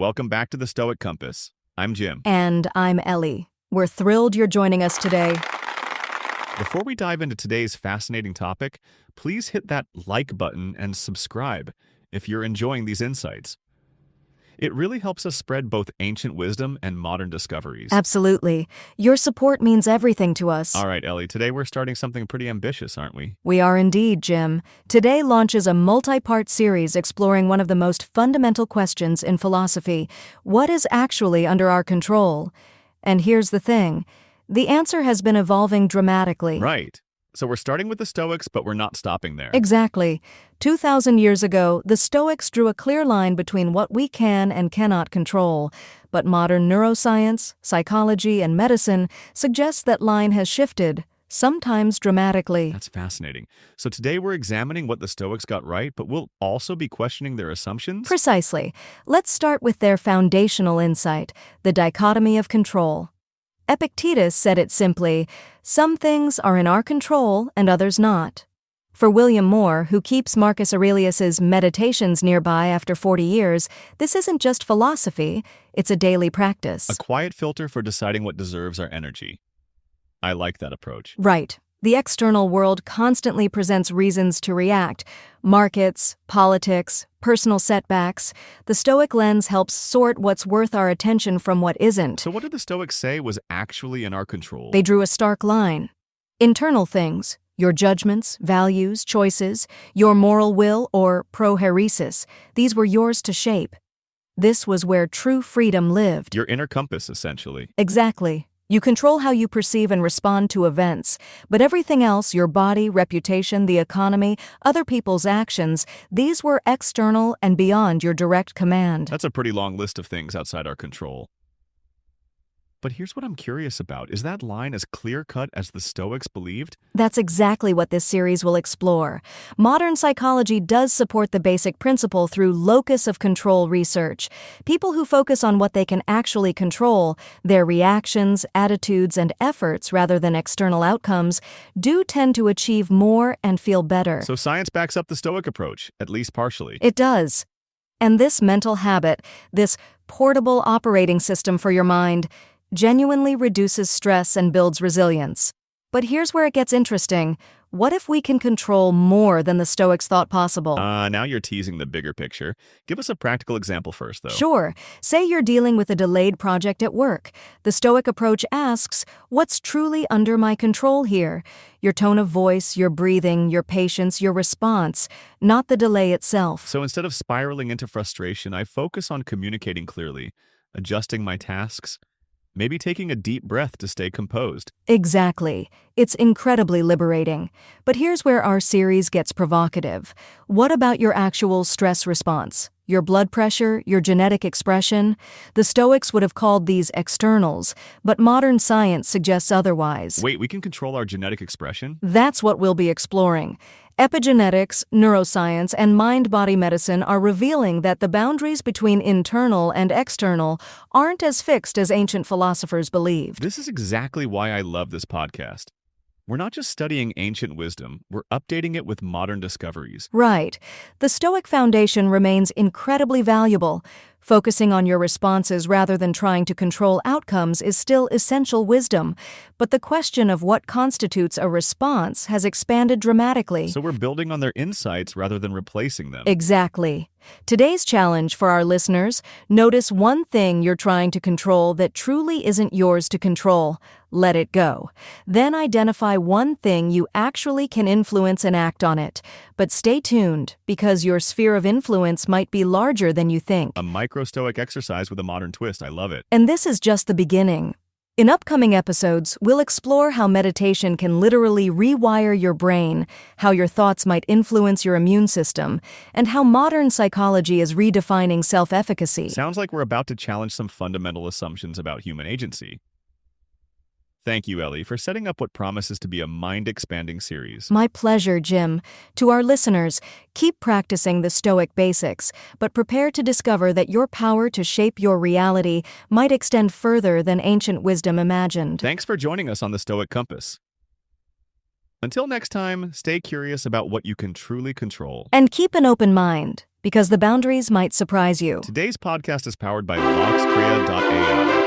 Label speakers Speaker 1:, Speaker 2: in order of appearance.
Speaker 1: welcome back to the Stoic Compass. I'm Jim.
Speaker 2: And I'm Ellie. We're thrilled you're joining us today.
Speaker 1: Before we dive into today's fascinating topic, please hit that like button and subscribe if you're enjoying these insights. It really helps us spread both ancient wisdom and modern discoveries.
Speaker 2: Absolutely. Your support means everything to us.
Speaker 1: All right, Ellie, today we're starting something pretty ambitious, aren't we?
Speaker 2: We are indeed, Jim. Today launches a multi-part series exploring one of the most fundamental questions in philosophy. What is actually under our control? And here's the thing. The answer has been evolving dramatically.
Speaker 1: Right. So we're starting with the Stoics, but we're not stopping there.
Speaker 2: Exactly. 2,000 years ago, the Stoics drew a clear line between what we can and cannot control. But modern neuroscience, psychology, and medicine suggest that line has shifted, sometimes dramatically.
Speaker 1: That's fascinating. So today we're examining what the Stoics got right, but we'll also be questioning their assumptions?
Speaker 2: Precisely. Let's start with their foundational insight, the dichotomy of control. Epictetus said it simply, some things are in our control and others not. For William Moore, who keeps Marcus Aurelius's Meditations nearby after 40 years, this isn't just philosophy, it's a daily practice.
Speaker 1: A quiet filter for deciding what deserves our energy. I like that approach.
Speaker 2: Right. The external world constantly presents reasons to react. Markets, politics, personal setbacks. The Stoic lens helps sort what's worth our attention from what isn't.
Speaker 1: So what did the Stoics say was actually in our control?
Speaker 2: They drew a stark line. Internal things, your judgments, values, choices, your moral will, or proheresis, these were yours to shape. This was where true freedom lived.
Speaker 1: Your inner compass, essentially.
Speaker 2: Exactly. You control how you perceive and respond to events, but everything else, your body, reputation, the economy, other people's actions, these were external and beyond your direct command.
Speaker 1: That's a pretty long list of things outside our control. But here's what I'm curious about. Is that line as clear-cut as the Stoics believed?
Speaker 2: That's exactly what this series will explore. Modern psychology does support the basic principle through locus of control research. People who focus on what they can actually control, their reactions, attitudes, and efforts rather than external outcomes, do tend to achieve more and feel better.
Speaker 1: So science backs up the Stoic approach, at least partially.
Speaker 2: It does. And this mental habit, this portable operating system for your mind, genuinely reduces stress and builds resilience. But here's where it gets interesting. What if we can control more than the Stoics thought possible?
Speaker 1: Now you're teasing the bigger picture. Give us a practical example first, though.
Speaker 2: Sure. Say you're dealing with a delayed project at work. The Stoic approach asks, what's truly under my control here? Your tone of voice, your breathing, your patience, your response, not the delay itself.
Speaker 1: So instead of spiraling into frustration, I focus on communicating clearly, adjusting my tasks, maybe taking a deep breath to stay composed.
Speaker 2: Exactly. It's incredibly liberating. But here's where our series gets provocative. What about your actual stress response? Your blood pressure, your genetic expression? The Stoics would have called these externals, but modern science suggests otherwise.
Speaker 1: Wait, we can control our genetic expression?
Speaker 2: That's what we'll be exploring. Epigenetics, neuroscience, and mind-body medicine are revealing that the boundaries between internal and external aren't as fixed as ancient philosophers believed.
Speaker 1: This is exactly why I love this podcast. We're not just studying ancient wisdom, we're updating it with modern discoveries.
Speaker 2: Right. The Stoic foundation remains incredibly valuable. Focusing on your responses rather than trying to control outcomes is still essential wisdom, but the question of what constitutes a response has expanded dramatically.
Speaker 1: So we're building on their insights rather than replacing them.
Speaker 2: Exactly. Today's challenge for our listeners, notice one thing you're trying to control that truly isn't yours to control. Let it go. Then identify one thing you actually can influence and act on it. But stay tuned, because your sphere of influence might be larger than you think.
Speaker 1: A micro-Stoic exercise with a modern twist. I love it.
Speaker 2: And this is just the beginning. In upcoming episodes, we'll explore how meditation can literally rewire your brain, how your thoughts might influence your immune system, and how modern psychology is redefining self-efficacy.
Speaker 1: Sounds like we're about to challenge some fundamental assumptions about human agency. Thank you, Ellie, for setting up what promises to be a mind-expanding series.
Speaker 2: My pleasure, Jim. To our listeners, keep practicing the Stoic basics, but prepare to discover that your power to shape your reality might extend further than ancient wisdom imagined.
Speaker 1: Thanks for joining us on the Stoic Compass. Until next time, stay curious about what you can truly control.
Speaker 2: And keep an open mind, because the boundaries might surprise you.
Speaker 1: Today's podcast is powered by VoxCrea.ai.